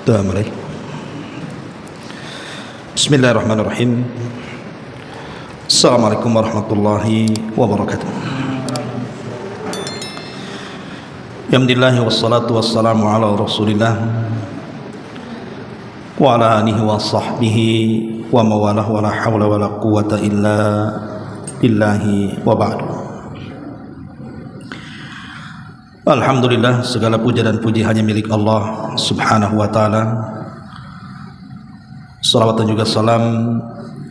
Mulai. Bismillahirrahmanirrahim. Assalamualaikum warahmatullahi wabarakatuh. Alhamdulillah wassalatu wassalamu ala Rasulillah wa ala alihi wa sahbihi wa mawalah wa la hawla wa la quwwata illa billahi wa ba'du. Alhamdulillah, segala puja dan puji hanya milik Allah subhanahu wa ta'ala. Salawat dan juga salam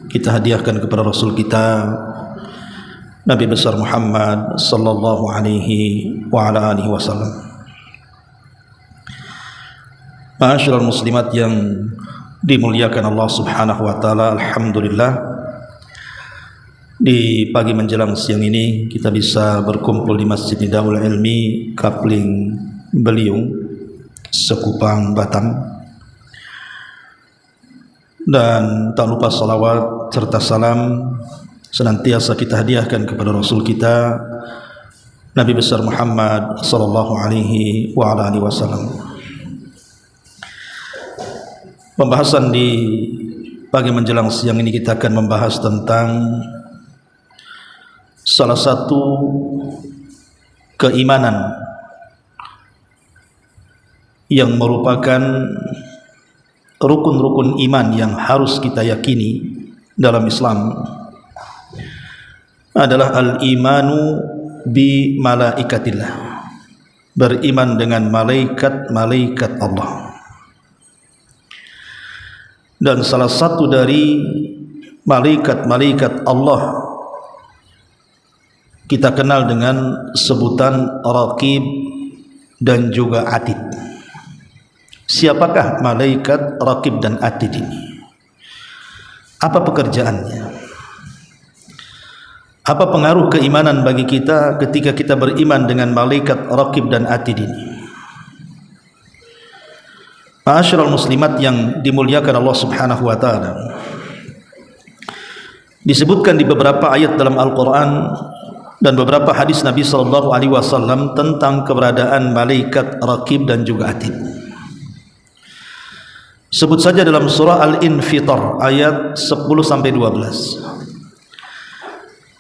kita hadiahkan kepada Rasul kita Nabi besar Muhammad sallallahu alaihi wa ala alihi wasallam. Ma'asyiral muslimat yang dimuliakan Allah subhanahu wa ta'ala, alhamdulillah di pagi menjelang siang ini kita bisa berkumpul di Masjid Nidaul Ilmi Kapling Beliung, Sekupang, Batam. Dan tak lupa salawat serta salam senantiasa kita hadiahkan kepada Rasul kita Nabi besar Muhammad sallallahu alaihi wa ala alihi wasallam. Pembahasan di pagi menjelang siang ini kita akan membahas tentang salah satu keimanan yang merupakan rukun-rukun iman yang harus kita yakini dalam Islam adalah al-imanu bi malaikatillah, beriman dengan malaikat-malaikat Allah. Dan salah satu dari malaikat-malaikat Allah kita kenal dengan sebutan Raqib dan juga Atid. Siapakah malaikat Raqib dan Atid ini? Apa pekerjaannya? Apa pengaruh keimanan bagi kita ketika kita beriman dengan malaikat Raqib dan Atid ini? Ma'asyiral muslimat yang dimuliakan Allah subhanahu wa ta'ala, disebutkan di beberapa ayat dalam Al-Quran dan beberapa hadis Nabi sallallahu alaihi wasallam tentang keberadaan malaikat Raqib dan juga Atid. Sebut saja dalam surah Al-Infitar ayat 10 sampai 12.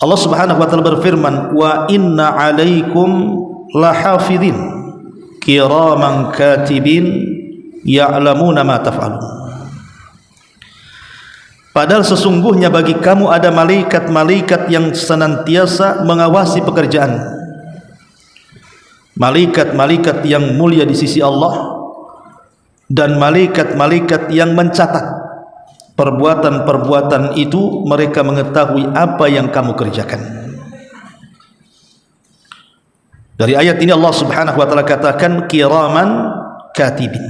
Allah Subhanahu wa taala berfirman, "Wa inna 'alaikum lahafidhin kiraman katibin ya'lamuna ma taf'alun." Padahal sesungguhnya bagi kamu ada malaikat-malaikat yang senantiasa mengawasi pekerjaan. Malaikat-malaikat yang mulia di sisi Allah dan malaikat-malaikat yang mencatat perbuatan-perbuatan itu, mereka mengetahui apa yang kamu kerjakan. Dari ayat ini Allah Subhanahu wa taala katakan kiraman katibin.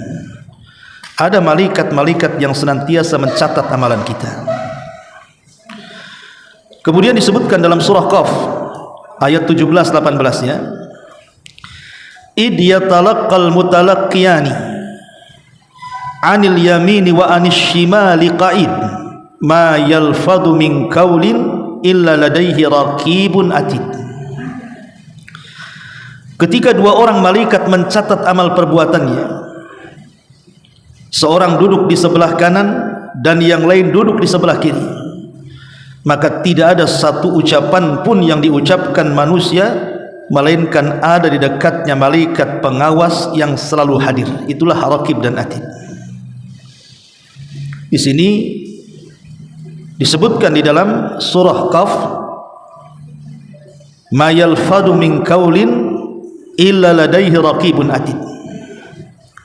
Ada malaikat-malaikat yang senantiasa mencatat amalan kita. Kemudian disebutkan dalam surah Qaf ayat 17-18-nya, id yatalaqqal mutalaqqiyani 'anil yamini wa 'anil shimali qa'id ma yalfadhu min qawlin illa ladaihi raqibun atid. Ketika dua orang malaikat mencatat amal perbuatannya, seorang duduk di sebelah kanan dan yang lain duduk di sebelah kiri, maka tidak ada satu ucapan pun yang diucapkan manusia melainkan ada di dekatnya malaikat pengawas yang selalu hadir. Itulah Raqib dan Atid. Di sini disebutkan di dalam surah Qaf, ma yalfadu min qaulin illa ladaihi raqibun atid.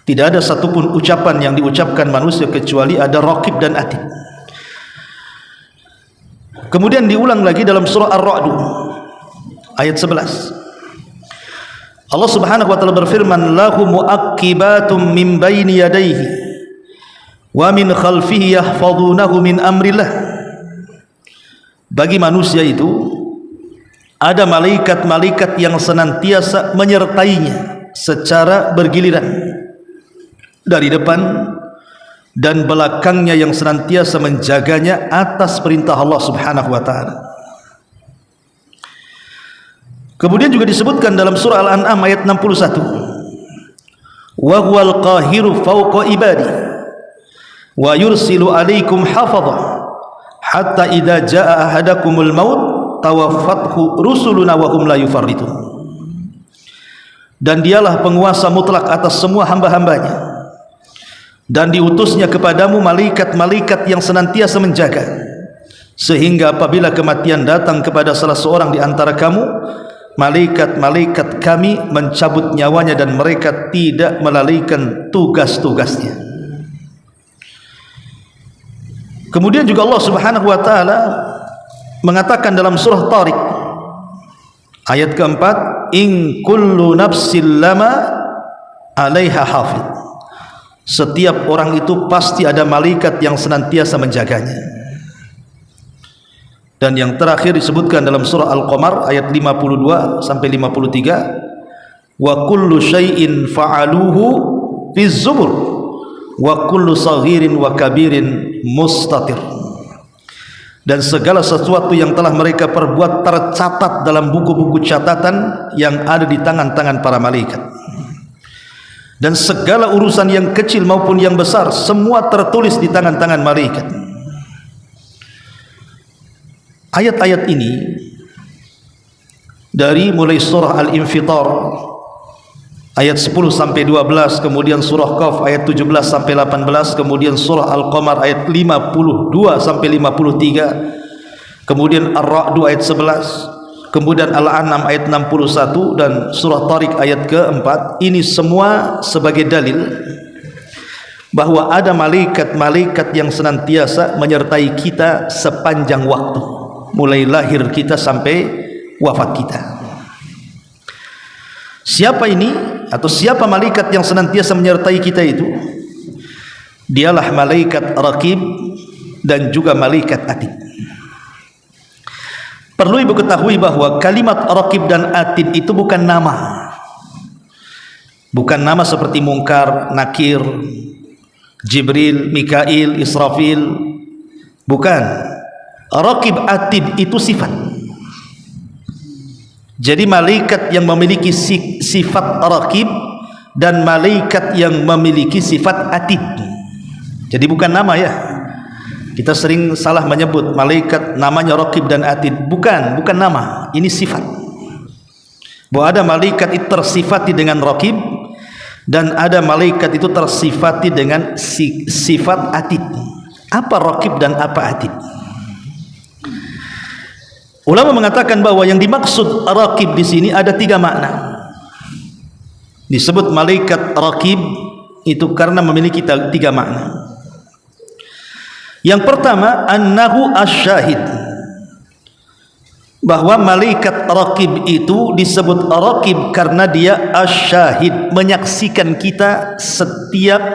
Tidak ada satupun ucapan yang diucapkan manusia kecuali ada Raqib dan Atid. Kemudian diulang lagi dalam surah Ar-Ra'd ayat 11. Allah Subhanahu wa taala berfirman, lahu mu'aqqibatum min baini yadayhi wa min khalfihi yahfazunahu min amrillah. Bagi manusia itu ada malaikat-malaikat yang senantiasa menyertainya secara bergiliran, dari depan dan belakangnya, yang senantiasa menjaganya atas perintah Allah Subhanahu wa taala. Kemudian juga disebutkan dalam surah Al-An'am ayat 61, wa huwal qahiru fawqa ibadi wa yursilu alaikum hafadha hatta idza jaa ahadakumul maut tawaffathu rusuluna wa hum la yufarritun. Dan dialah penguasa mutlak atas semua hamba-hambanya, dan diutusnya kepadamu malaikat-malaikat yang senantiasa menjaga, sehingga apabila kematian datang kepada salah seorang di antara kamu, malaikat-malaikat kami mencabut nyawanya dan mereka tidak melalaikan tugas-tugasnya. Kemudian juga Allah Subhanahu wa taala mengatakan dalam surah Tariq ayat keempat, in kullu nafsin lama 'alaiha hafidh. Setiap orang itu pasti ada malaikat yang senantiasa menjaganya. Dan yang terakhir disebutkan dalam surah Al-Qamar ayat 52 sampai 53, wa kullu syai'in fa'aluhu fi zubur wa kullu saghirin wa kabirin mustatir. Dan segala sesuatu yang telah mereka perbuat tercatat dalam buku-buku catatan yang ada di tangan-tangan para malaikat. Dan segala urusan yang kecil maupun yang besar semua tertulis di tangan-tangan malaikat. Ayat-ayat ini dari mulai surah Al-Infitar ayat 10 sampai 12, kemudian surah Qaf ayat 17 sampai 18, kemudian surah Al-Qamar ayat 52 sampai 53, kemudian Ar-Ra'd ayat 11, kemudian Al-An'am ayat 61 dan surah Tariq ayat keempat. Ini semua sebagai dalil bahwa ada malaikat-malaikat yang senantiasa menyertai kita sepanjang waktu, mulai lahir kita sampai wafat kita. Siapa ini atau siapa malaikat yang senantiasa menyertai kita itu? Dialah malaikat Raqib dan juga malaikat Atid. Perlu ibu ketahui bahwa kalimat Raqib dan Atid itu bukan nama. Bukan nama seperti Munkar, Nakir, Jibril, Mikail, Israfil. Bukan. Raqib, Atid itu sifat. Jadi malaikat yang memiliki sifat Raqib dan malaikat yang memiliki sifat Atid. Jadi bukan nama ya. Kita sering salah menyebut malaikat namanya Raqib dan Atid. Bukan nama. Ini sifat. Bahwa ada malaikat itu tersifati dengan Raqib dan ada malaikat itu tersifati dengan sifat Atid. Apa Raqib dan apa Atid? Ulama mengatakan bahwa yang dimaksud Raqib di sini ada 3 makna. Disebut malaikat Raqib itu karena memiliki 3 makna. Yang pertama, annahu asyahid. Bahwa malaikat Raqib itu disebut Raqib karena dia asyahid, menyaksikan kita setiap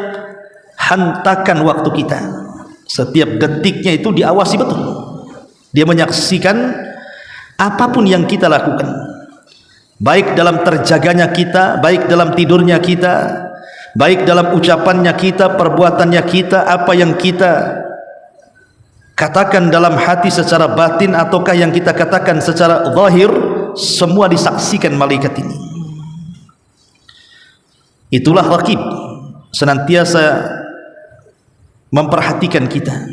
hantakan waktu kita. Setiap detiknya itu diawasi betul. Dia menyaksikan apapun yang kita lakukan, baik dalam terjaganya kita, baik dalam tidurnya kita, baik dalam ucapannya kita, perbuatannya kita, apa yang kita katakan dalam hati secara batin ataukah yang kita katakan secara zahir, semua disaksikan malaikat ini. Itulah Raqib, senantiasa memperhatikan kita.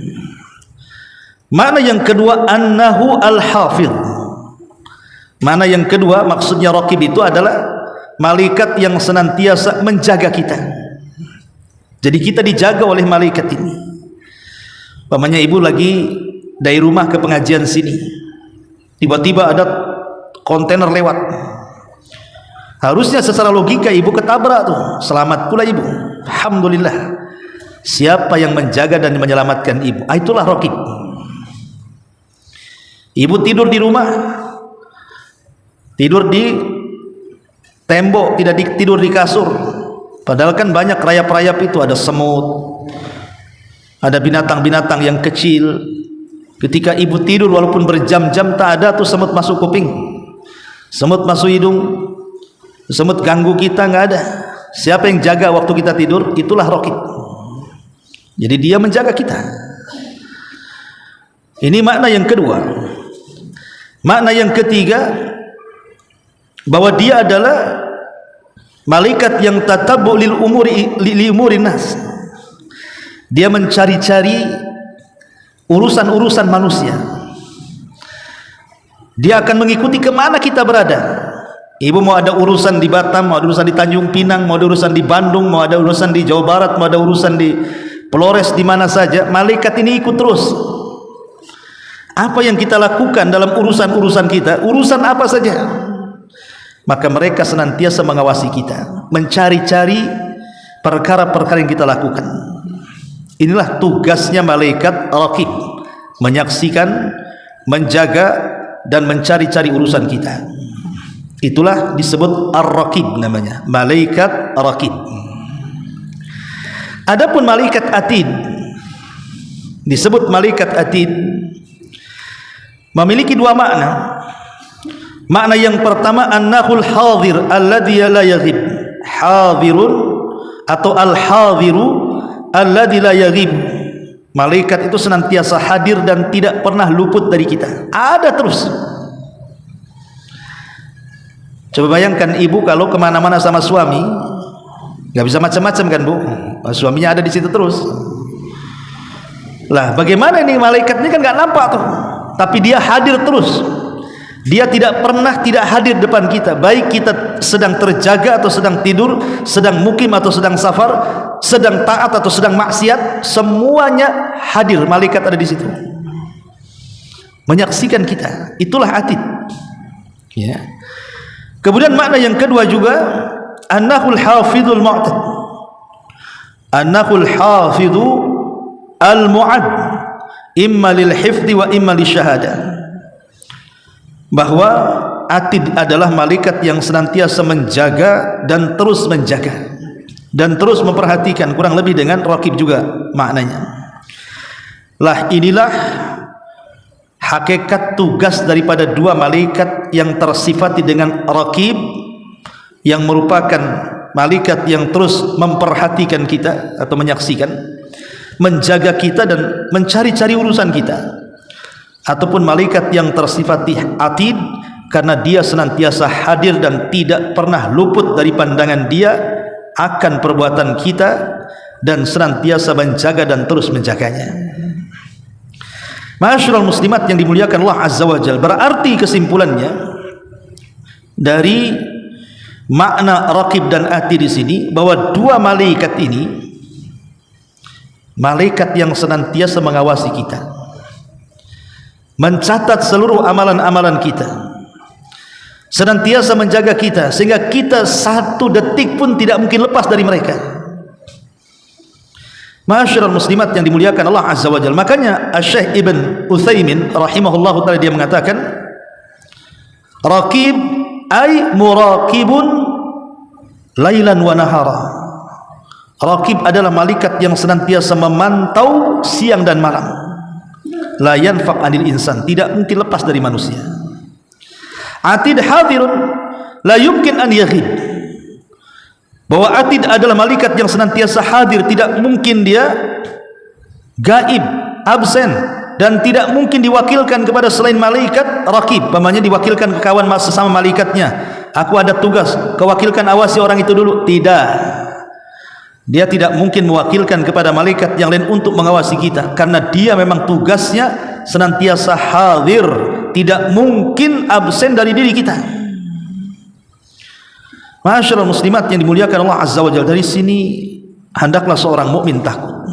Makna yang kedua, annahu al-hafidh. Mana yang kedua, maksudnya Raqib itu adalah malaikat yang senantiasa menjaga kita. Jadi kita dijaga oleh malaikat ini. Pamannya ibu lagi dari rumah ke pengajian sini, tiba-tiba ada kontainer lewat. Harusnya secara logika ibu ketabrak tuh, selamat pula ibu, alhamdulillah. Siapa yang menjaga dan menyelamatkan ibu? Itulah Raqib. Ibu tidur di rumah, tidur di tembok, tidak tidur di kasur. Padahal kan banyak rayap-rayap itu, ada semut, ada binatang-binatang yang kecil. Ketika ibu tidur walaupun berjam-jam tak ada tuh semut masuk kuping, semut masuk hidung, semut ganggu kita, nggak ada. Siapa yang jaga waktu kita tidur? Itulah Raqib. Jadi dia menjaga kita. Ini makna yang kedua. Makna yang ketiga, bahwa dia adalah malaikat yang tatabbu lil umuri nas. Dia mencari-cari urusan-urusan manusia. Dia akan mengikuti kemana kita berada. Ibu mau ada urusan di Batam, mau ada urusan di Tanjung Pinang, mau ada urusan di Bandung, mau ada urusan di Jawa Barat, mau ada urusan di Flores, di mana saja, malaikat ini ikut terus. Apa yang kita lakukan dalam urusan-urusan kita, urusan apa saja, maka mereka senantiasa mengawasi kita, mencari-cari perkara-perkara yang kita lakukan. Inilah tugasnya malaikat raqib, menyaksikan, menjaga dan mencari-cari urusan kita. Itulah disebut ar-raqib namanya, malaikat raqib. Adapun malaikat atid, disebut malaikat atid, memiliki dua makna. Makna yang pertama, annahul hadir alladhi la yaghib. Hadirun atau al-hadiru alladhi la yaghib. Malaikat itu senantiasa hadir dan tidak pernah luput dari kita, ada terus. Coba bayangkan ibu kalau kemana-mana sama suami, nggak bisa macam-macam kan bu, suaminya ada di situ terus. Lah bagaimana ini, malaikat ini kan nggak nampak tuh, tapi dia hadir terus. Dia tidak pernah tidak hadir depan kita, baik kita sedang terjaga atau sedang tidur, sedang mukim atau sedang safar, sedang taat atau sedang maksiat, semuanya hadir, malaikat ada di situ menyaksikan kita. Itulah atid, ya. Kemudian makna yang kedua juga, annahul hafidul mu'tad, annahul hafidu al-mu'ad, imma lil hifdi wa imma lil syahadah. Bahwa atid adalah malaikat yang senantiasa menjaga dan terus menjaga dan terus memperhatikan, kurang lebih dengan raqib juga maknanya. Lah inilah hakikat tugas daripada dua malaikat yang tersifati dengan raqib, yang merupakan malaikat yang terus memperhatikan kita atau menyaksikan, menjaga kita dan mencari-cari urusan kita. Ataupun malaikat yang tersifati atid, karena dia senantiasa hadir dan tidak pernah luput dari pandangan dia akan perbuatan kita dan senantiasa menjaga dan terus menjaganya. Ma'asyiral muslimat yang dimuliakan Allah Azza wa Jalla, berarti kesimpulannya dari makna raqib dan atid di sini bahwa dua malaikat ini malaikat yang senantiasa mengawasi kita, mencatat seluruh amalan-amalan kita, senantiasa menjaga kita sehingga kita satu detik pun tidak mungkin lepas dari mereka. Ma'asyiral muslimat yang dimuliakan Allah Azza wa Jalla. Makanya Syekh Ibn Utsaimin rahimahullahu taala dia mengatakan, raqib ay muraqibun lailan wa nahara. Raqib adalah malaikat yang senantiasa memantau siang dan malam. La yanfaq anil insan, tidak mungkin lepas dari manusia. Atid hadirun la yumkin an yaghib. Bahwa atid adalah malaikat yang senantiasa hadir, tidak mungkin dia gaib, absen, dan tidak mungkin diwakilkan kepada selain malaikat raqib. Pamannya diwakilkan ke kawan sesama malaikatnya, aku ada tugas, kewakilkan awasi orang itu dulu. Tidak, dia tidak mungkin mewakilkan kepada malaikat yang lain untuk mengawasi kita, karena dia memang tugasnya senantiasa hadir, tidak mungkin absen dari diri kita. Ma'asyiral muslimat yang dimuliakan Allah Azza wa Jalla, dari sini hendaklah seorang mukmin takut.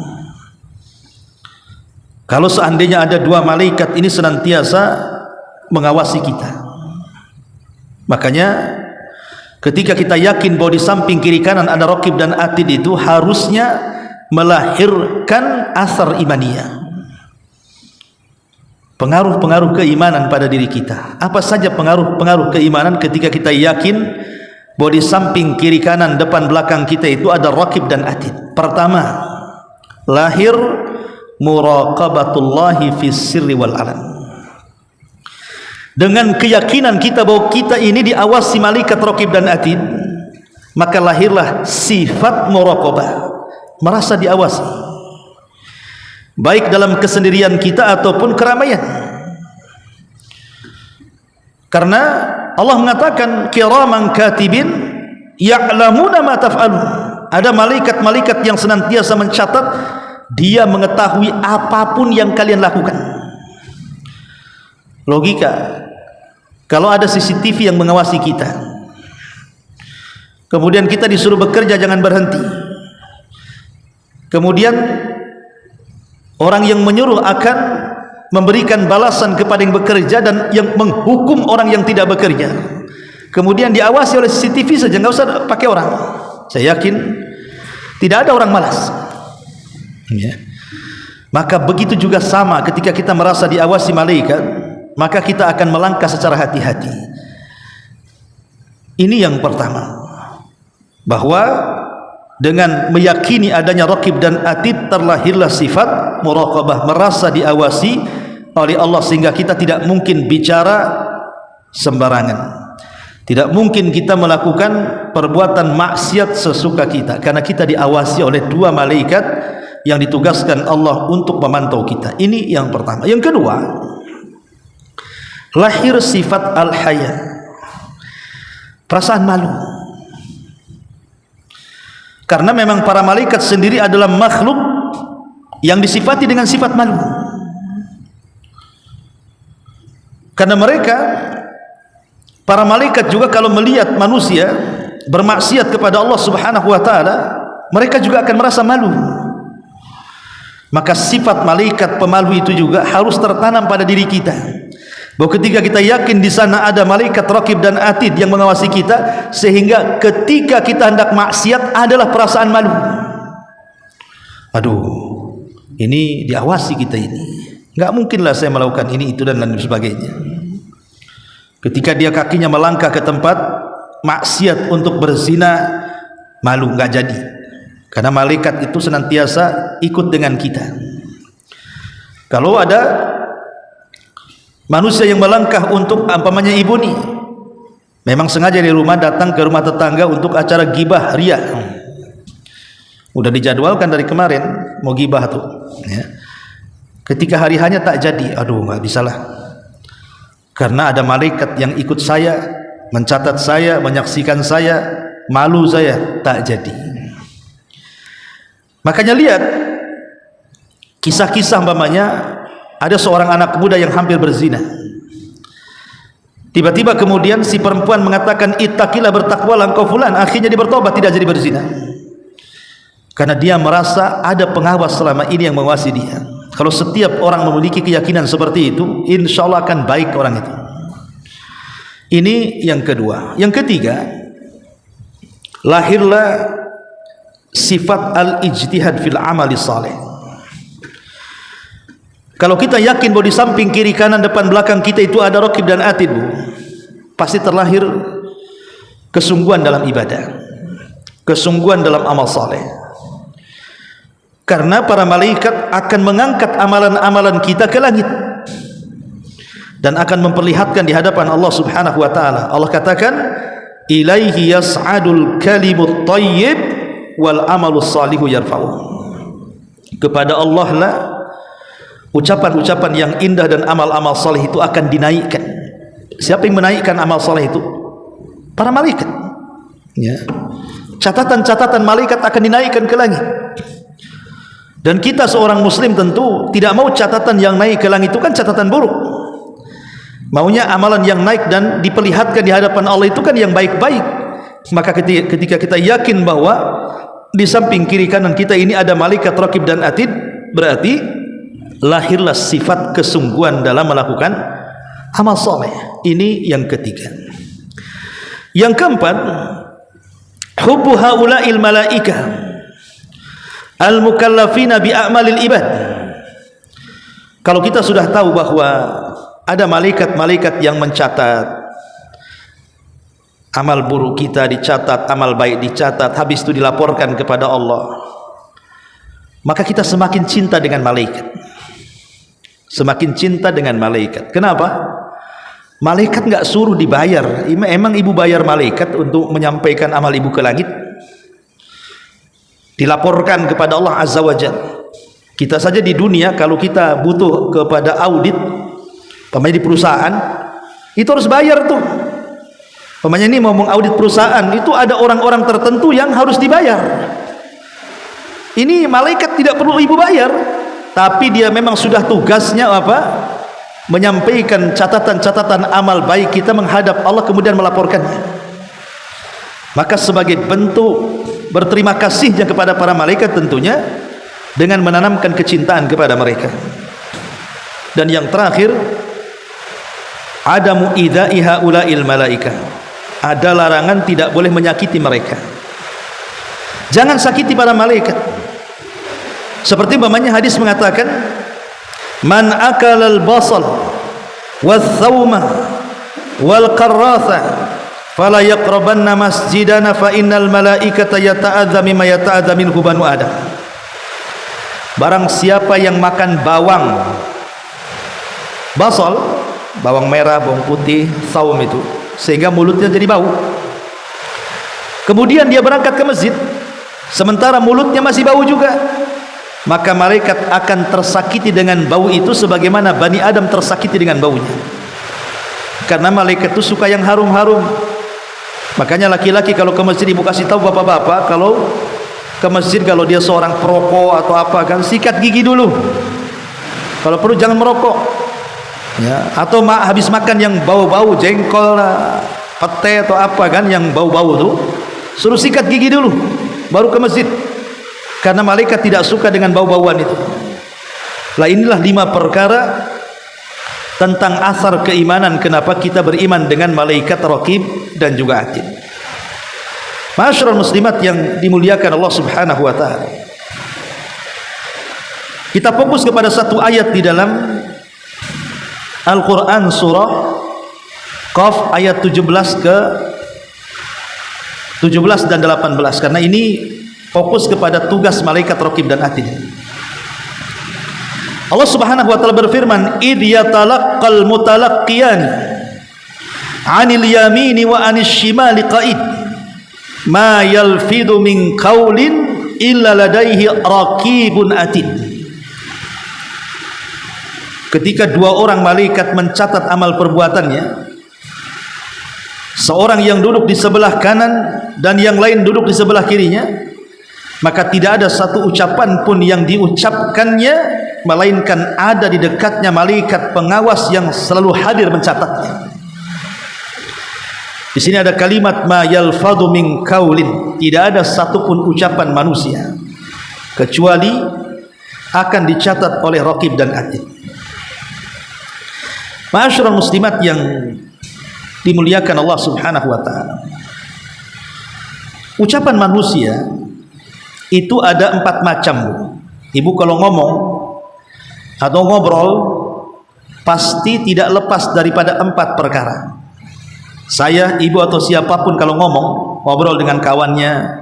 Kalau seandainya ada dua malaikat ini senantiasa mengawasi kita, makanya ketika kita yakin bahwa di samping kiri kanan ada raqib dan atid, itu harusnya melahirkan asar imaniyah, pengaruh-pengaruh keimanan pada diri kita. Apa saja pengaruh-pengaruh keimanan ketika kita yakin bahwa di samping kiri kanan depan belakang kita itu ada raqib dan atid? Pertama, lahir muraqabatullahi fis sirri wal alam. Dengan keyakinan kita bahwa kita ini diawasi malaikat raqib dan atid, maka lahirlah sifat muraqabah, merasa diawasi, baik dalam kesendirian kita ataupun keramaian. Karena Allah mengatakan kiraman katibin ya'lamuna ma taf'alun. Ada malaikat-malaikat yang senantiasa mencatat Dia mengetahui apapun yang kalian lakukan. Logika, kalau ada CCTV yang mengawasi kita, kemudian kita disuruh bekerja jangan berhenti, kemudian orang yang menyuruh akan memberikan balasan kepada yang bekerja dan yang menghukum orang yang tidak bekerja, kemudian diawasi oleh CCTV saja, nggak usah pakai orang. Saya yakin tidak ada orang malas, ya. Maka begitu juga sama ketika kita merasa diawasi malaikat, maka kita akan melangkah secara hati-hati. Ini yang pertama, bahwa dengan meyakini adanya raqib dan atid terlahirlah sifat muraqabah, merasa diawasi oleh Allah, sehingga kita tidak mungkin bicara sembarangan, tidak mungkin kita melakukan perbuatan maksiat sesuka kita, karena kita diawasi oleh dua malaikat yang ditugaskan Allah untuk memantau kita. Ini yang pertama. Yang kedua, lahir sifat al-haya, perasaan malu. Karena memang para malaikat sendiri adalah makhluk yang disifati dengan sifat malu. Karena mereka, para malaikat juga kalau melihat manusia bermaksiat kepada Allah Subhanahu wa taala, mereka juga akan merasa malu. Maka sifat malaikat pemalu itu juga harus tertanam pada diri kita, bahwa ketika kita yakin di sana ada malaikat raqib dan atid yang mengawasi kita, sehingga ketika kita hendak maksiat adalah perasaan malu. Aduh, ini diawasi kita ini, nggak mungkinlah saya melakukan ini itu dan lain sebagainya. Ketika dia kakinya melangkah ke tempat maksiat untuk berzina, malu, nggak jadi, karena malaikat itu senantiasa ikut dengan kita. Kalau ada manusia yang melangkah untuk umpamanya ibu nih, memang sengaja dari rumah datang ke rumah tetangga untuk acara gibah ria, udah dijadwalkan dari kemarin mau gibah tuh, ya. Ketika hari hanya tak jadi, aduh nggak bisalah, karena ada malaikat yang ikut saya, mencatat saya, menyaksikan saya, malu saya, tak jadi. Makanya lihat kisah-kisah umpamanya ada seorang anak muda yang hampir berzina. Tiba-tiba kemudian si perempuan mengatakan, ittaqilah, bertakwalah engkau fulan. Akhirnya dia bertobat, tidak jadi berzina, karena dia merasa ada pengawas selama ini yang mengawasi dia. Kalau setiap orang memiliki keyakinan seperti itu, insya Allah akan baik orang itu. Ini yang kedua. Yang ketiga, lahirlah sifat al-ijtihad fil amali saleh. Kalau kita yakin bahwa di samping kiri kanan depan belakang kita itu ada raqib dan atid, pasti terlahir kesungguhan dalam ibadah, kesungguhan dalam amal saleh. Karena para malaikat akan mengangkat amalan-amalan kita ke langit dan akan memperlihatkan di hadapan Allah Subhanahu wa taala. Allah katakan, ilaihi yas'adul kalimut thayyib wal amalus salihu yarfa'u. Kepada Allah lah ucapan-ucapan yang indah dan amal-amal saleh itu akan dinaikkan. Siapa yang menaikkan amal saleh itu? Para malaikat, ya. Catatan-catatan malaikat akan dinaikkan ke langit. Dan kita seorang muslim tentu tidak mau catatan yang naik ke langit itu kan catatan buruk. Maunya amalan yang naik dan diperlihatkan di hadapan Allah itu kan yang baik-baik. Maka ketika kita yakin bahwa di samping kiri kanan kita ini ada malaikat raqib dan atid, berarti lahirlah sifat kesungguhan dalam melakukan amal soleh. Ini yang ketiga. Yang keempat, hubbu haula'il malaikah al-mukallafina bi a'malil ibad. Kalau kita sudah tahu bahwa ada malaikat-malaikat yang mencatat amal buruk kita, dicatat, amal baik dicatat, habis itu dilaporkan kepada Allah, maka kita semakin cinta dengan malaikat, semakin cinta dengan malaikat. Kenapa? Malaikat nggak suruh dibayar. Emang ibu bayar malaikat untuk menyampaikan amal ibu ke langit? Dilaporkan kepada Allah Azza wa Jalla. Kita saja di dunia kalau kita butuh kepada audit, pemain di perusahaan, itu harus bayar tuh. Pemainnya ini mau mengaudit perusahaan, itu ada orang-orang tertentu yang harus dibayar. Ini malaikat tidak perlu ibu bayar, tapi dia memang sudah tugasnya apa? Menyampaikan catatan-catatan amal baik kita menghadap Allah, kemudian melaporkannya. Maka sebagai bentuk berterima kasihnya kepada para malaikat tentunya dengan menanamkan kecintaan kepada mereka. Dan yang terakhir, adamu idza'i haula'il malaikah. Ada larangan tidak boleh menyakiti mereka. Jangan sakiti para malaikat. Seperti umpamanya hadis mengatakan, man akalal basal wath-thawma wal qarratha fala yaqrabanna masjidana fa innal malaikata yata'adza mimma yata'adza minhu banu adam. Barang siapa yang makan bawang basal, bawang merah, bawang putih, saum itu, sehingga mulutnya jadi bau, kemudian dia berangkat ke masjid sementara mulutnya masih bau juga, maka malaikat akan tersakiti dengan bau itu sebagaimana Bani Adam tersakiti dengan baunya. Karena malaikat itu suka yang harum-harum. Makanya laki-laki kalau ke masjid, ibu kasih tahu bapak-bapak, kalau ke masjid, kalau dia seorang perokok atau apa kan, sikat gigi dulu. Kalau perlu jangan merokok. Ya, atau habis makan yang bau-bau jengkol, pete atau apa kan yang bau-bau tuh, suruh sikat gigi dulu baru ke masjid. Karena malaikat tidak suka dengan bau-bauan itu. Lah inilah 5 perkara tentang asar keimanan kenapa kita beriman dengan malaikat raqib dan juga atid. Ma'asyiral muslimat yang dimuliakan Allah Subhanahu wa taala. Kita fokus kepada satu ayat di dalam Al-Qur'an surah Qaf ayat 17 dan 18, karena ini fokus kepada tugas malaikat raqib dan atid. Allah Subhanahu wa taala berfirman, "Id yatalaqqal mutalaqqiyan 'anil yamini wa 'anil shimali qa'id ma yalfidu min qaulin illa ladaihi raqibun atid." Ketika 2 orang malaikat mencatat amal perbuatannya, seorang yang duduk di sebelah kanan dan yang lain duduk di sebelah kirinya, maka tidak ada satu ucapan pun yang diucapkannya melainkan ada di dekatnya malaikat pengawas yang selalu hadir mencatatnya. Di sini ada kalimat ma yalfadhu min qaulin, tidak ada satupun ucapan manusia kecuali akan dicatat oleh raqib dan atid. Ma'asyiral muslimat yang dimuliakan Allah Subhanahu wa taala. Ucapan manusia itu ada 4 macam. Ibu kalau ngomong atau ngobrol pasti tidak lepas daripada 4 perkara. Saya, ibu atau siapapun kalau ngomong, ngobrol dengan kawannya,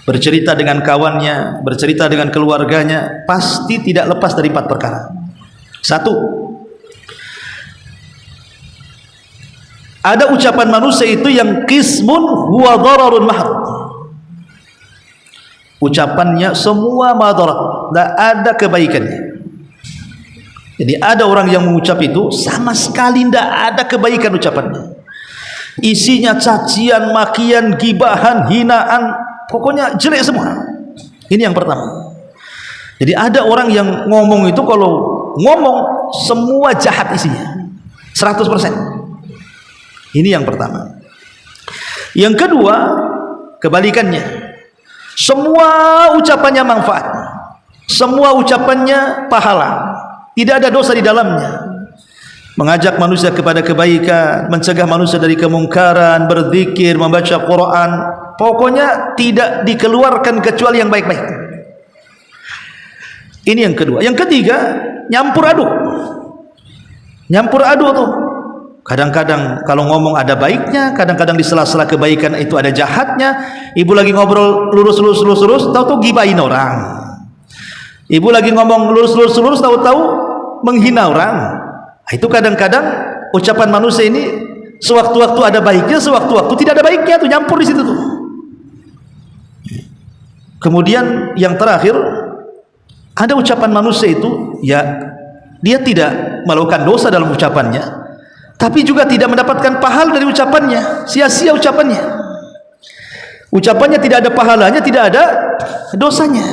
bercerita dengan kawannya, bercerita dengan keluarganya, pasti tidak lepas dari 4 perkara. 1, ada ucapan manusia itu yang qismun huwa dararun mahd. Ucapannya semua madarat, tidak ada kebaikannya. Jadi ada orang yang mengucap itu sama sekali tidak ada kebaikan ucapannya. Isinya cacian, makian, gibahan, hinaan, pokoknya jelek semua. Ini yang pertama. Jadi ada orang yang ngomong itu kalau ngomong semua jahat isinya 100%. Ini yang pertama. Yang kedua, kebalikannya. Semua ucapannya manfaat, semua ucapannya pahala, tidak ada dosa di dalamnya. Mengajak manusia kepada kebaikan, mencegah manusia dari kemungkaran, berzikir, membaca Quran, pokoknya tidak dikeluarkan kecuali yang baik-baik. Ini yang kedua. Yang ketiga, nyampur aduk. Nyampur aduk tuh. Kadang-kadang kalau ngomong ada baiknya, kadang-kadang di sela-sela kebaikan itu ada jahatnya. Ibu lagi ngobrol lurus, tahu-tahu gibahin orang. Ibu lagi ngomong lurus, tahu-tahu menghina orang. Itu kadang-kadang ucapan manusia ini sewaktu-waktu ada baiknya, sewaktu-waktu tidak ada baiknya, tuh nyampur di situ tuh. Kemudian yang terakhir, ada ucapan manusia itu ya dia tidak melakukan dosa dalam ucapannya, tapi juga tidak mendapatkan pahala dari ucapannya, sia-sia ucapannya. Ucapannya tidak ada pahalanya, tidak ada dosanya.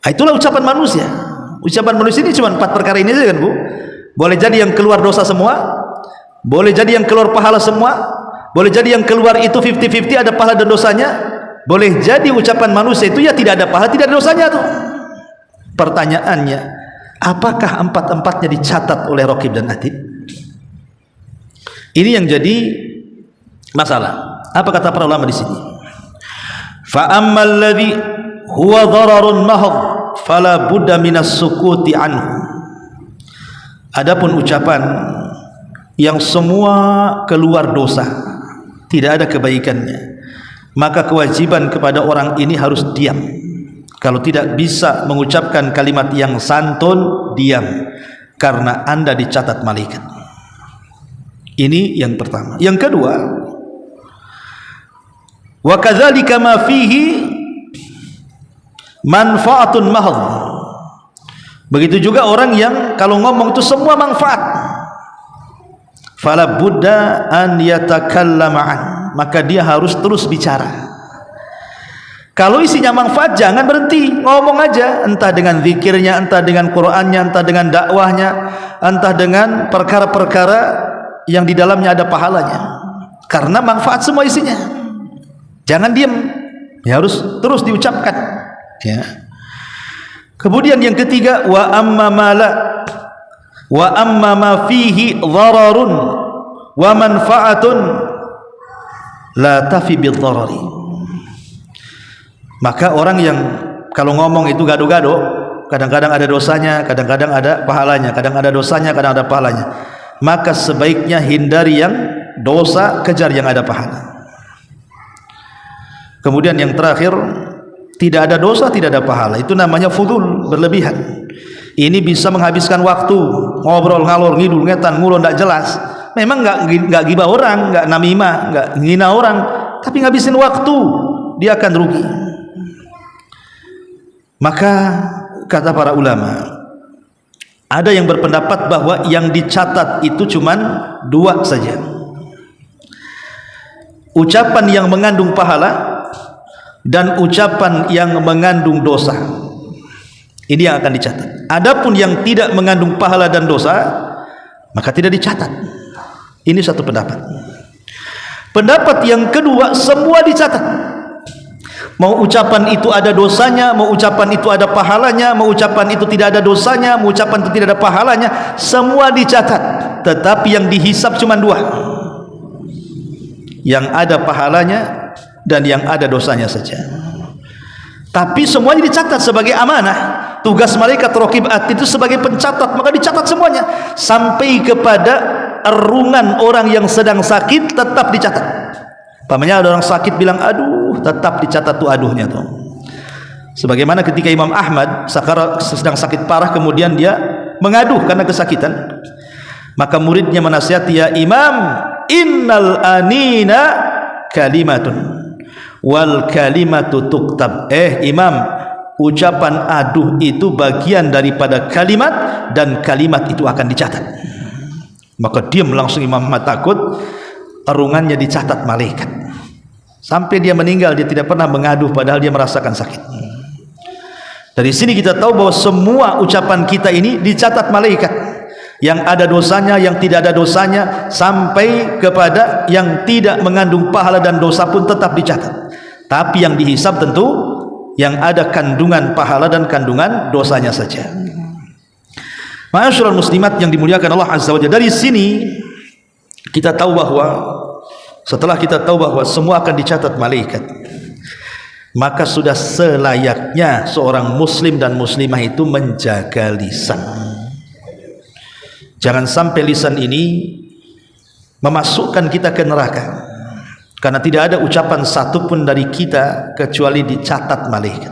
Itulah ucapan manusia. Ucapan manusia ini cuma 4 perkara ini saja kan Bu. Boleh jadi yang keluar dosa semua, boleh jadi yang keluar pahala semua, boleh jadi yang keluar itu 50-50 ada pahala dan dosanya, boleh jadi ucapan manusia itu ya tidak ada pahala, tidak ada dosanya tuh. Pertanyaannya, apakah 4-4-nya dicatat oleh Raqib dan Atid? Ini yang jadi masalah. Apa kata para ulama di sini? Fa ammal ladzi huwa dhararun mahd fala budda minas sukuti anhu. Adapun ucapan yang semua keluar dosa, tidak ada kebaikannya, maka kewajiban kepada orang ini harus diam. Kalau tidak bisa mengucapkan kalimat yang santun, diam, karena Anda dicatat malaikat. Ini yang pertama. Yang kedua, wa kadzalika ma fihi manfaatun mahd. Begitu juga orang yang kalau ngomong itu semua manfaat, fala budda an yatakallama an, maka dia harus terus bicara. Kalau isinya manfaat jangan berhenti, ngomong aja, entah dengan zikirnya, entah dengan Qur'annya, entah dengan dakwahnya, entah dengan perkara-perkara yang di dalamnya ada pahalanya, karena manfaat semua isinya. Jangan diam, ya harus terus diucapkan, ya. Kemudian yang ketiga, wa amma ma fihi dhararun wa manfaatun la tafi bidharari. Maka orang yang kalau ngomong itu gado-gado, kadang-kadang ada dosanya, kadang-kadang ada pahalanya, kadang ada dosanya, kadang ada pahalanya, maka sebaiknya hindari yang dosa, kejar yang ada pahala. Kemudian yang terakhir, tidak ada dosa, tidak ada pahala, itu namanya fudul, berlebihan. Ini bisa menghabiskan waktu, ngobrol ngalor ngidul ngetan ngulon tidak jelas. Memang nggak gibah orang, nggak namimah, nggak ngina orang, tapi ngabisin waktu, dia akan rugi. Maka kata para ulama, ada yang berpendapat bahwa yang dicatat itu cuman 2 saja. Ucapan yang mengandung pahala dan ucapan yang mengandung dosa. Ini yang akan dicatat. Adapun yang tidak mengandung pahala dan dosa, maka tidak dicatat. Ini satu pendapat. Pendapat yang kedua, semua dicatat. Mau ucapan itu ada dosanya, mau ucapan itu ada pahalanya, mau ucapan itu tidak ada dosanya, mau ucapan itu tidak ada pahalanya, semua dicatat. Tetapi yang dihisap cuma 2, yang ada pahalanya dan yang ada dosanya saja. Tapi semuanya dicatat sebagai amanah. Tugas malaikat Raqib Atid itu sebagai pencatat, maka dicatat semuanya sampai kepada erungan orang yang sedang sakit tetap dicatat. Pamannya ada orang sakit bilang aduh, tetap dicatat tuh aduhnya tuh. Sebagaimana ketika Imam Ahmad sedang sakit parah, kemudian dia mengaduh karena kesakitan, maka muridnya menasihati, ya Imam, innal anina kalimatun wal kalimatu tuktab. Imam, ucapan aduh itu bagian daripada kalimat dan kalimat itu akan dicatat. Maka diam langsung Imam Ahmad, takut erungannya dicatat malaikat. Sampai dia meninggal dia tidak pernah mengaduh padahal dia merasakan sakit. Dari sini kita tahu bahwa semua ucapan kita ini dicatat malaikat, yang ada dosanya, yang tidak ada dosanya, sampai kepada yang tidak mengandung pahala dan dosa pun tetap dicatat. Tapi yang dihisab tentu yang ada kandungan pahala dan kandungan dosanya saja. Ma'asyiral muslimat yang dimuliakan Allah Azza wa Jalla, dari sini kita tahu bahwa setelah kita tahu bahwa semua akan dicatat malaikat, maka sudah selayaknya seorang muslim dan muslimah itu menjaga lisan. Jangan sampai lisan ini memasukkan kita ke neraka, karena tidak ada ucapan satupun dari kita kecuali dicatat malaikat.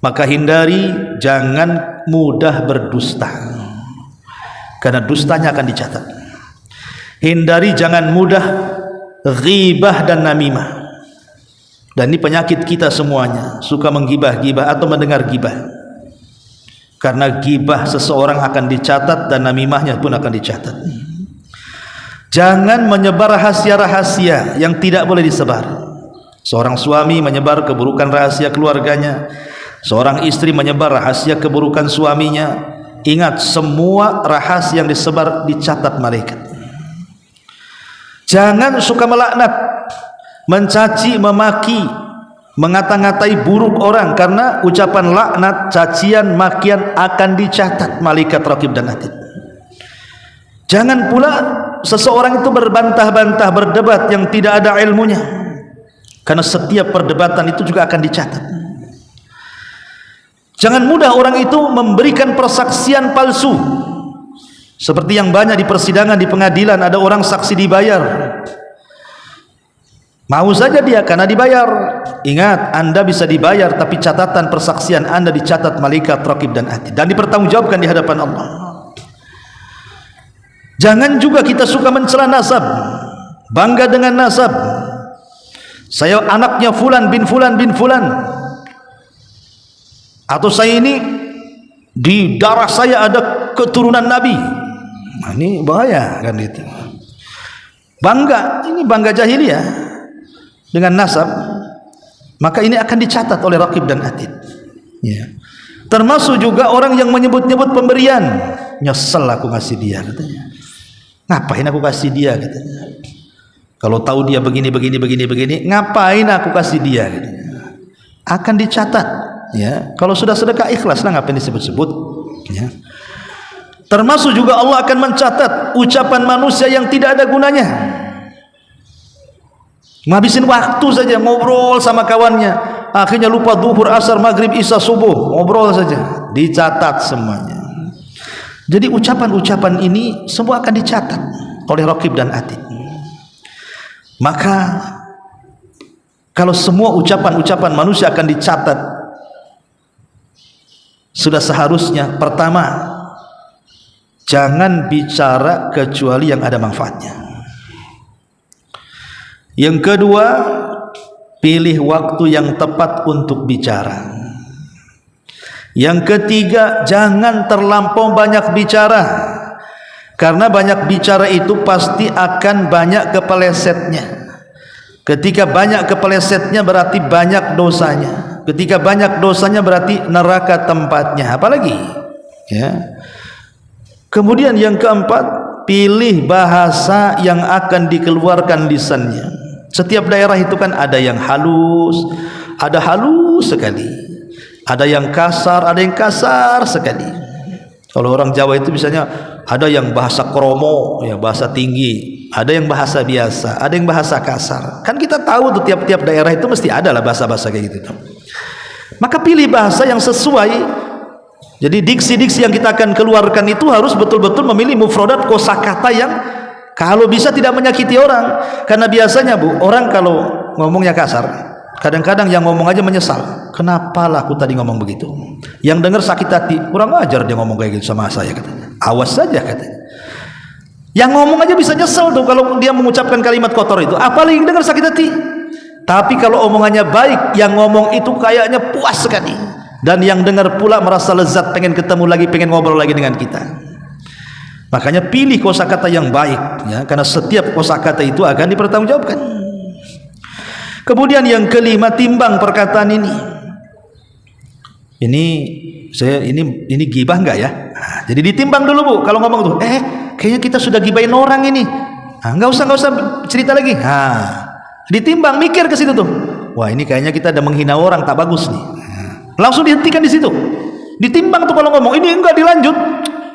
Maka hindari, jangan mudah berdusta, karena dustanya akan dicatat. Hindari, jangan mudah ghibah dan namimah. Dan ini penyakit kita semuanya, suka menggibah-gibah atau mendengar gibah. Karena gibah seseorang akan dicatat dan namimahnya pun akan dicatat. Jangan menyebar rahasia-rahasia yang tidak boleh disebar. Seorang suami menyebar keburukan rahasia keluarganya, Seorang istri menyebar rahasia keburukan suaminya, ingat semua rahasia yang disebar dicatat malaikat. Jangan suka melaknat, mencaci, memaki, mengata-ngatai buruk orang, karena ucapan laknat, cacian, makian akan dicatat malaikat raqib dan atid. Jangan pula seseorang itu berbantah-bantah, berdebat yang tidak ada ilmunya, karena setiap perdebatan itu juga akan dicatat. Jangan mudah orang itu memberikan persaksian palsu, seperti yang banyak di persidangan, di pengadilan, ada orang saksi dibayar, mau saja dia karena dibayar. Ingat, Anda bisa dibayar, tapi catatan persaksian Anda dicatat malaikat raqib dan atid dan dipertanggungjawabkan di hadapan Allah. Jangan juga kita suka mencela nasab, bangga dengan nasab. Saya anaknya fulan bin fulan bin fulan, atau saya ini di darah saya ada keturunan Nabi. Nah, ini bahaya kan itu. Bangga, ini bangga jahiliyah dengan nasab, maka ini akan dicatat oleh raqib dan atid. Ya. Termasuk juga orang yang menyebut-nyebut pemberian. Nyesel aku ngasih dia, katanya. Ngapain aku kasih dia, katanya. Kalau tahu dia begini, ngapain aku kasih dia, katanya. Akan dicatat. Ya. Kalau sudah sedekah ikhlas, lah ngapain disebut-sebut. Ya. Termasuk juga Allah akan mencatat ucapan manusia yang tidak ada gunanya. Ngabisin waktu saja ngobrol sama kawannya, akhirnya lupa duhur, asar, maghrib, isya, subuh, ngobrol saja, dicatat semuanya. Jadi ucapan-ucapan ini semua akan dicatat oleh raqib dan atid. Maka kalau semua ucapan-ucapan manusia akan dicatat, sudah seharusnya pertama, jangan bicara kecuali yang ada manfaatnya. Yang kedua, pilih waktu yang tepat untuk bicara. Yang ketiga, jangan terlampau banyak bicara, karena banyak bicara itu pasti akan banyak kepelesetnya. Ketika banyak kepelesetnya berarti banyak dosanya. Ketika banyak dosanya berarti neraka tempatnya. Apalagi ya. Kemudian yang keempat, pilih bahasa yang akan dikeluarkan lisannya. Setiap daerah itu kan ada yang halus, ada halus sekali, ada yang kasar, ada yang kasar sekali. Kalau orang Jawa itu misalnya ada yang bahasa kromo, ya bahasa tinggi, ada yang bahasa biasa, ada yang bahasa kasar. Kan kita tahu tuh tiap-tiap daerah itu mesti ada lah bahasa-bahasa kayak gitu. Maka pilih bahasa yang sesuai. Jadi diksi-diksi yang kita akan keluarkan itu harus betul-betul memilih mufradat, kosakata yang kalau bisa tidak menyakiti orang. Karena biasanya Bu, orang kalau ngomongnya kasar, kadang-kadang yang ngomong aja menyesal. Kenapalah aku tadi ngomong begitu? Yang dengar sakit hati, kurang ajar dia ngomong kayak gitu sama saya, katanya. Awas saja, katanya. Yang ngomong aja bisa nyesel tuh kalau dia mengucapkan kalimat kotor itu, apalagi yang dengar sakit hati. Tapi kalau omongannya baik, yang ngomong itu kayaknya puas sekali, dan yang dengar pula merasa lezat, pengen ketemu lagi, pengen ngobrol lagi dengan kita. Makanya pilih kosakata yang baik, ya, karena setiap kosakata itu akan dipertanggungjawabkan. Kemudian yang kelima, timbang perkataan ini. Ini gibah enggak ya? Nah, jadi ditimbang dulu Bu. Kalau ngomong tuh, kayaknya kita sudah gibahin orang ini. Nah, enggak usah cerita lagi. Nah, ditimbang, mikir ke situ tuh. Wah, ini kayaknya kita ada menghina orang, tak bagus nih. Nah, langsung dihentikan di situ. Ditimbang tuh kalau ngomong, ini enggak dilanjut.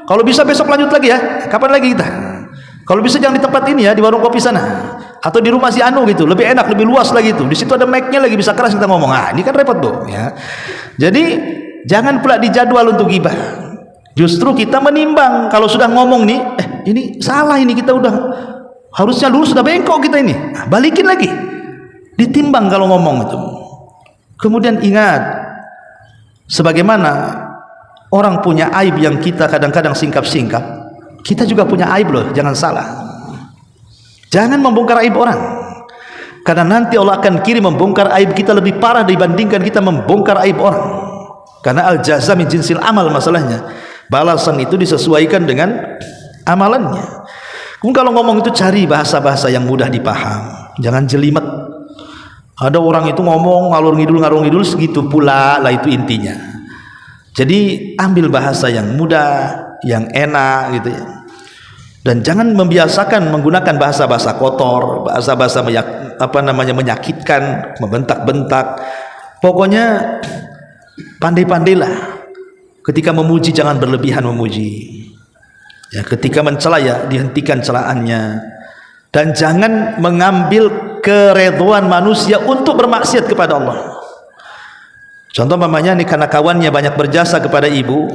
Kalau bisa besok lanjut lagi ya. Kapan lagi kita? Kalau bisa jangan di tempat ini ya, di warung kopi sana, atau di rumah si Anu gitu. Lebih enak, lebih luas lagi itu. Di situ ada mic-nya lagi, bisa keras kita ngomong. Ah, ini kan repot tuh, ya. Jadi jangan pula dijadwal untuk gibah. Justru kita menimbang. Kalau sudah ngomong nih, ini salah, ini kita udah harusnya lurus, sudah bengkok kita ini. Nah, balikin lagi. Ditimbang kalau ngomong itu. Kemudian ingat, sebagaimana orang punya aib yang kita kadang-kadang singkap-singkap, kita juga punya aib loh, jangan salah. Jangan membongkar aib orang, karena nanti Allah akan kirim membongkar aib kita lebih parah dibandingkan kita membongkar aib orang. Karena al-jaza min jinsil amal, masalahnya balasan itu disesuaikan dengan amalannya. Kemudian kalau ngomong itu cari bahasa-bahasa yang mudah dipaham, jangan jelimet. Ada orang itu ngomong ngalur ngidul segitu pula lah, itu intinya. Jadi ambil bahasa yang mudah, yang enak gitu ya. Dan jangan membiasakan menggunakan bahasa-bahasa kotor, bahasa-bahasa menyakitkan, membentak-bentak. Pokoknya pandai-pandailah. Ketika memuji jangan berlebihan memuji. Ya, ketika mencela ya dihentikan celaannya. Dan jangan mengambil kereduan manusia untuk bermaksiat kepada Allah. Contoh mamanya ini, karena kawannya banyak berjasa kepada ibu,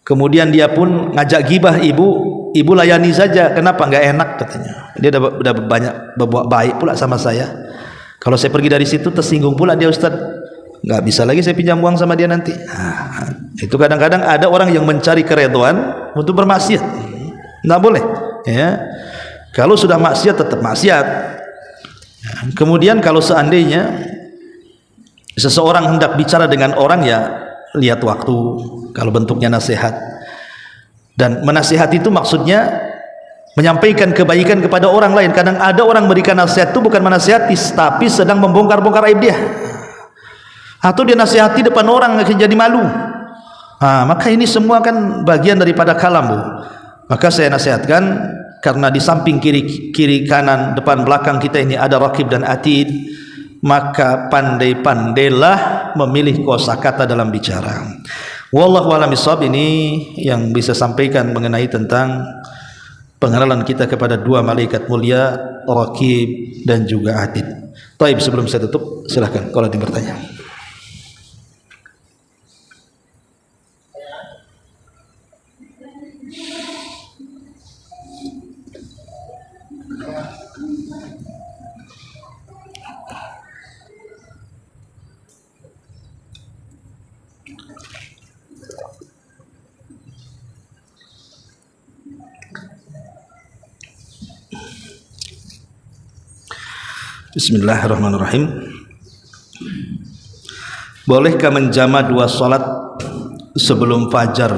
kemudian dia pun ngajak gibah ibu layani saja. Kenapa? Nggak enak katanya. Dia udah banyak berbuat baik pula sama saya. Kalau saya pergi dari situ tersinggung pula dia, Ustaz. Nggak bisa lagi saya pinjam uang sama dia nanti. Itu kadang-kadang ada orang yang mencari kereduan untuk bermaksiat. Nggak boleh. Ya. Kalau sudah maksiat tetap maksiat. Kemudian kalau seandainya seseorang hendak bicara dengan orang, ya lihat waktu. Kalau bentuknya nasihat, dan menasihat itu maksudnya menyampaikan kebaikan kepada orang lain. Kadang ada orang berikan nasihat itu bukan menasihati, tapi sedang membongkar-bongkar aib dia, atau dia nasihati depan orang jadi malu. Maka ini semua kan bagian daripada kalam, Bu. Maka saya nasihatkan, karena di samping kiri kanan depan belakang kita ini ada raqib dan atid, maka pandai-pandailah memilih kosakata dalam bicara. Wallahu a'lam bishawab. Ini yang bisa sampaikan mengenai tentang pengenalan kita kepada dua malaikat mulia, raqib dan juga atid. Baik, sebelum saya tutup, silahkan kalau ada yang bertanya. Bismillahirrahmanirrahim. Bolehkah menjama dua salat sebelum fajar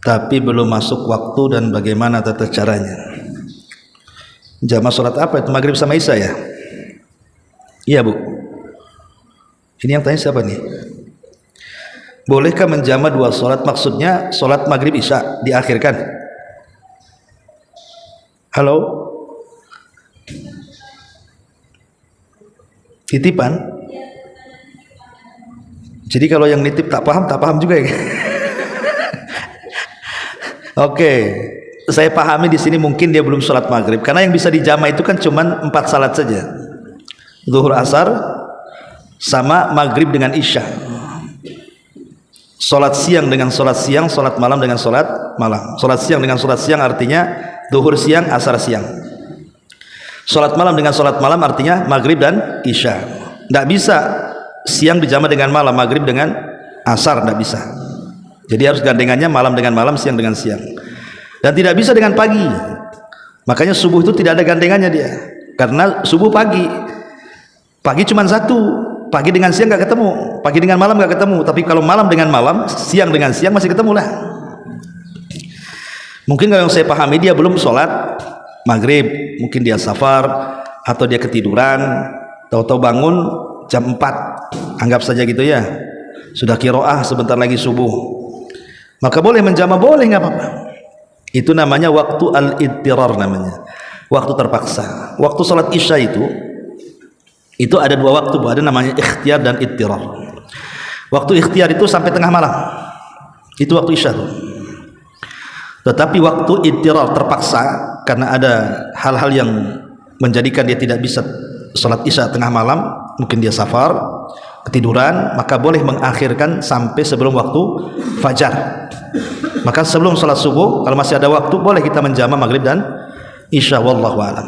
tapi belum masuk waktu, dan bagaimana tata caranya? Jama salat apa itu? Maghrib sama Isya ya? Iya, Bu. Ini yang tanya siapa nih? Bolehkah menjama dua salat, maksudnya salat Maghrib Isya diakhirkan? Halo? Titipan. Jadi kalau yang nitip tak paham juga ya. Oke, saya pahami di sini mungkin dia belum sholat maghrib, karena yang bisa dijama itu kan cuman 4 salat saja, zuhur, asar, sama maghrib dengan isya. Sholat siang dengan sholat siang, sholat malam dengan sholat malam. Sholat siang dengan sholat siang artinya zuhur siang, asar siang. Sholat malam dengan sholat malam artinya maghrib dan isya. Tidak bisa siang dijama dengan malam, maghrib dengan asar, tidak bisa. Jadi harus gandengannya malam dengan malam, siang dengan siang. Dan tidak bisa dengan pagi. Makanya subuh itu tidak ada gandengannya dia, karena subuh pagi cuma satu. Pagi dengan siang nggak ketemu, pagi dengan malam nggak ketemu. Tapi kalau malam dengan malam, siang dengan siang masih ketemu lah. Mungkin kalau yang saya pahami dia belum sholat maghrib, mungkin dia safar atau dia ketiduran, tahu-tahu bangun jam 4, anggap saja gitu ya, sudah qiraah sebentar lagi subuh, maka boleh menjama, boleh, nggak apa-apa. Itu namanya waktu al-idtirar, namanya waktu terpaksa. Waktu sholat isya itu ada dua waktu, ada namanya ikhtiar dan idtirar. Waktu ikhtiar itu sampai tengah malam, itu waktu isya tuh. Tetapi waktu idtirar terpaksa, karena ada hal-hal yang menjadikan dia tidak bisa sholat isya tengah malam, mungkin dia safar, ketiduran, maka boleh mengakhirkan sampai sebelum waktu fajar. Maka sebelum sholat subuh, kalau masih ada waktu, boleh kita menjama maghrib dan isya. Wallahu a'lam.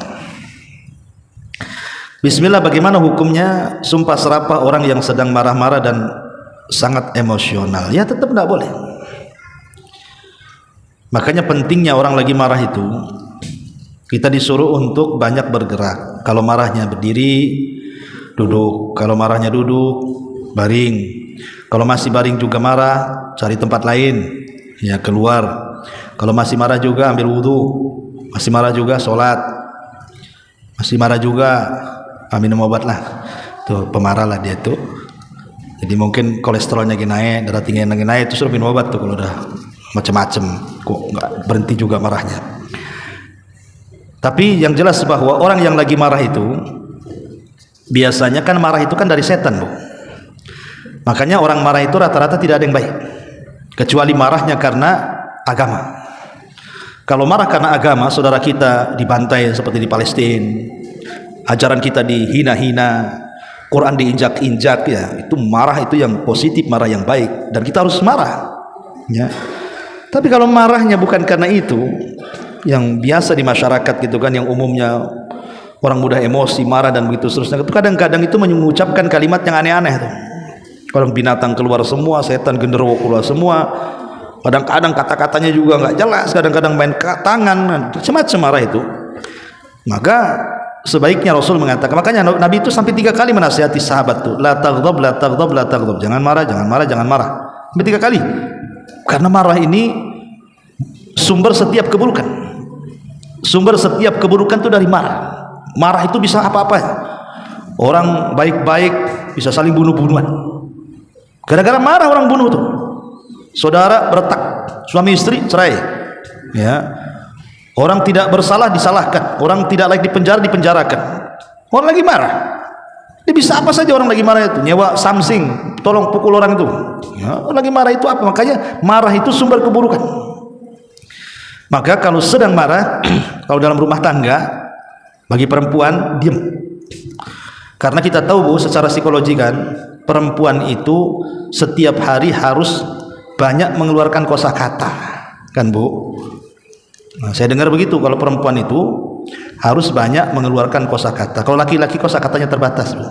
Bismillah. Bagaimana hukumnya sumpah serapah orang yang sedang marah-marah dan sangat emosional? Ya tetap tidak boleh. Makanya pentingnya orang lagi marah itu, kita disuruh untuk banyak bergerak. Kalau marahnya berdiri, duduk. Kalau marahnya duduk, baring. Kalau masih baring juga marah, cari tempat lain, ya keluar. Kalau masih marah juga, ambil wudhu. Masih marah juga, sholat. Masih marah juga, minum obat lah. Tuh pemarah lah dia tuh. Jadi mungkin kolesterolnya lagi naik, darah tinggi lagi naik, terus suruh minum obat tuh kalau udah macam-macam. Kok nggak berhenti juga marahnya. Tapi yang jelas bahwa orang yang lagi marah itu biasanya kan marah itu kan dari setan, Bu. Makanya orang marah itu rata-rata tidak ada yang baik, kecuali marahnya karena agama. Kalau marah karena agama, saudara kita dibantai seperti di Palestina, ajaran kita dihina-hina, Quran diinjak-injak, ya itu marah, itu yang positif, marah yang baik, dan kita harus marah ya. Tapi kalau marahnya bukan karena itu, yang biasa di masyarakat gitu kan, yang umumnya orang mudah emosi, marah dan begitu seterusnya, itu kadang-kadang itu mengucapkan kalimat yang aneh-aneh tuh. Orang binatang keluar semua, setan genderuwo keluar semua, kadang-kadang kata-katanya juga nggak jelas, kadang-kadang main tangan, macam-macam marah itu. Maka sebaiknya Rasul mengatakan, makanya Nabi itu sampai 3 kali menasihati sahabat tuh, la taghdab, la taghdab, la taghdab, jangan marah, jangan marah, jangan marah, sampai 3 kali. Karena marah ini sumber setiap keburukan. Sumber setiap keburukan itu dari marah. Marah itu bisa apa-apa. Orang baik-baik bisa saling bunuh-bunuhan. Gara-gara marah orang bunuh tuh. Saudara retak, suami istri cerai. Ya. Orang tidak bersalah disalahkan, orang tidak layak dipenjara dipenjarakan. Orang lagi marah, dia bisa apa saja orang lagi marah itu. Nyewa samsing, tolong pukul orang itu. Ya, orang lagi marah itu apa? Makanya marah itu sumber keburukan. Maka kalau sedang marah, kalau dalam rumah tangga, bagi perempuan diam. Karena kita tahu, Bu, secara psikologi kan, perempuan itu setiap hari harus banyak mengeluarkan kosakata, kan, Bu? Nah, saya dengar begitu, kalau perempuan itu harus banyak mengeluarkan kosakata. Kalau laki-laki kosakatanya terbatas, Bu.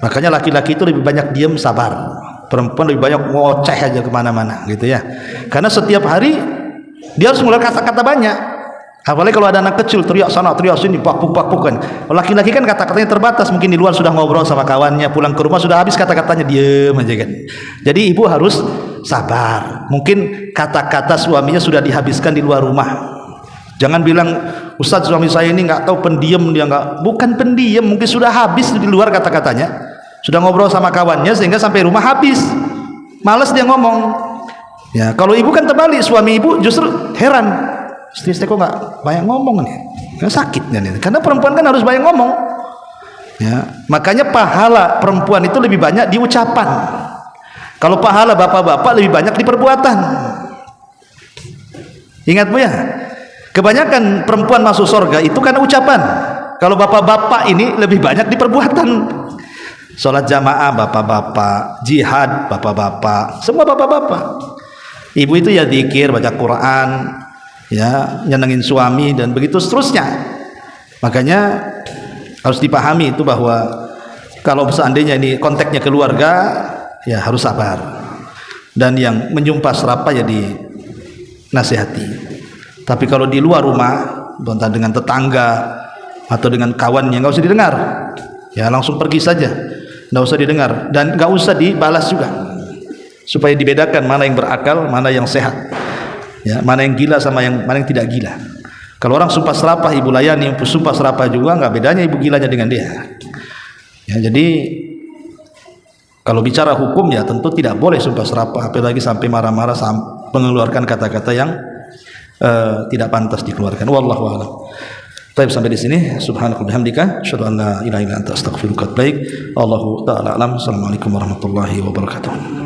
Makanya laki-laki itu lebih banyak diam, sabar. Perempuan lebih banyak ngoceh aja kemana-mana, gitu ya. Karena setiap hari dia harus mengeluarkan kata-kata banyak. Apalagi kalau ada anak kecil teriak sana, teriak sini, pakpuk-pakpuk kan. Laki-laki kan kata-katanya terbatas, mungkin di luar sudah ngobrol sama kawannya, pulang ke rumah sudah habis kata-katanya, diam aja kan. Jadi ibu harus sabar. Mungkin kata-kata suaminya sudah dihabiskan di luar rumah. Jangan bilang, Ustadz suami saya ini nggak tahu pendiam, dia nggak. Bukan pendiam, mungkin sudah habis di luar kata-katanya. Sudah ngobrol sama kawannya sehingga sampai rumah habis. Males dia ngomong. Ya, kalau ibu kan terbalik, suami ibu justru heran. Istri kok nggak banyak ngomong nih, nggak sakit nih. Karena perempuan kan harus banyak ngomong. Ya, makanya pahala perempuan itu lebih banyak di ucapan. Kalau pahala bapak-bapak lebih banyak di perbuatan. Ingat, Bu, ya, kebanyakan perempuan masuk surga itu karena ucapan. Kalau bapak-bapak ini lebih banyak di perbuatan. Sholat jamaah bapak-bapak, jihad bapak-bapak, semua bapak-bapak. Ibu itu ya zikir, baca Quran, ya, nyenengin suami dan begitu seterusnya. Makanya harus dipahami itu bahwa kalau seandainya ini konteksnya keluarga, ya harus sabar. Dan yang menyumpah serapah ya dinasihati. Tapi kalau di luar rumah, entah dengan tetangga atau dengan kawannya, nggak usah didengar. Ya langsung pergi saja, nggak usah didengar dan nggak usah dibalas juga. Supaya dibedakan mana yang berakal, mana yang sehat. Ya, mana yang gila sama mana yang tidak gila. Kalau orang sumpah serapah ibu layani, sumpah serapah juga, nggak bedanya ibu gilanya dengan dia. Ya, jadi kalau bicara hukum ya tentu tidak boleh sumpah serapah, apalagi sampai marah-marah, mengeluarkan kata-kata yang tidak pantas dikeluarkan. Wallahu a'lam. Baik, sampai di sini. Subhanaka bihamdika, asyhadu an la ilaha illa anta, astaghfiruka wa atubu ilaik. Allahu ta'ala alam. Assalamualaikum warahmatullahi wabarakatuh.